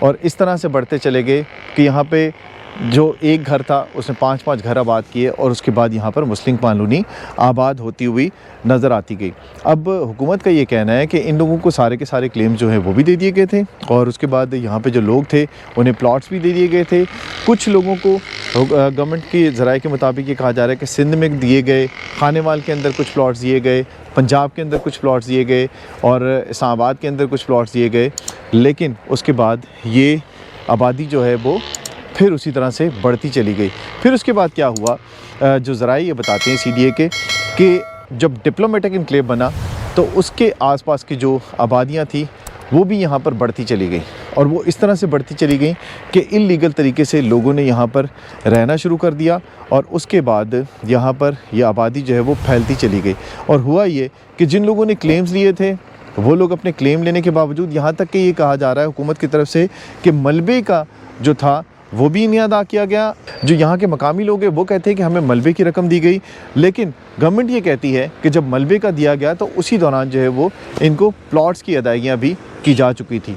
और इस तरह से बढ़ते चले गए कि यहाँ पे जो एक घर था उसने 5-5 घर आबाद किए और उसके बाद यहाँ पर मुस्लिम कॉलोनी आबाद होती हुई नज़र आती गई। अब हुकूमत का ये कहना है कि इन लोगों को सारे के सारे क्लेम जो हैं वो भी दे दिए गए थे और उसके बाद यहाँ पे जो लोग थे उन्हें प्लॉट्स भी दे दिए गए थे। कुछ लोगों को गवर्नमेंट के ज़राए के मुताबिक ये कहा जा रहा है कि सिंध में दिए गए, खानेवाल के अंदर कुछ प्लॉट्स दिए गए, पंजाब के अंदर कुछ प्लॉट्स दिए गए और इस्लामाबाद के अंदर कुछ प्लॉट्स दिए गए। लेकिन उसके बाद ये आबादी जो है वो फिर उसी तरह से बढ़ती चली गई। फिर उसके बाद क्या हुआ, जो ज़राए ये बताते हैं CDA के कि जब डिप्लोमेटिक इनक्लेव बना तो उसके आसपास की जो आबादियाँ थी वो भी यहाँ पर बढ़ती चली गई और वो इस तरह से बढ़ती चली गई कि इल्लीगल तरीके से लोगों ने यहाँ पर रहना शुरू कर दिया और उसके बाद यहाँ पर यह आबादी जो है वो फैलती चली गई। और हुआ ये कि जिन लोगों ने क्लेम्स लिए थे वो लोग अपने क्लेम लेने के बावजूद, यहाँ तक कि ये कहा जा रहा है हुकूमत की तरफ से कि मलबे का जो था वो भी नहीं अदा किया गया। जो यहाँ के मकामी लोग हैं वो कहते हैं कि हमें मलबे की रकम दी गई, लेकिन गवर्नमेंट ये कहती है कि जब मलबे का दिया गया तो उसी दौरान जो है वो इनको प्लॉट्स की अदायगियाँ भी की जा चुकी थी।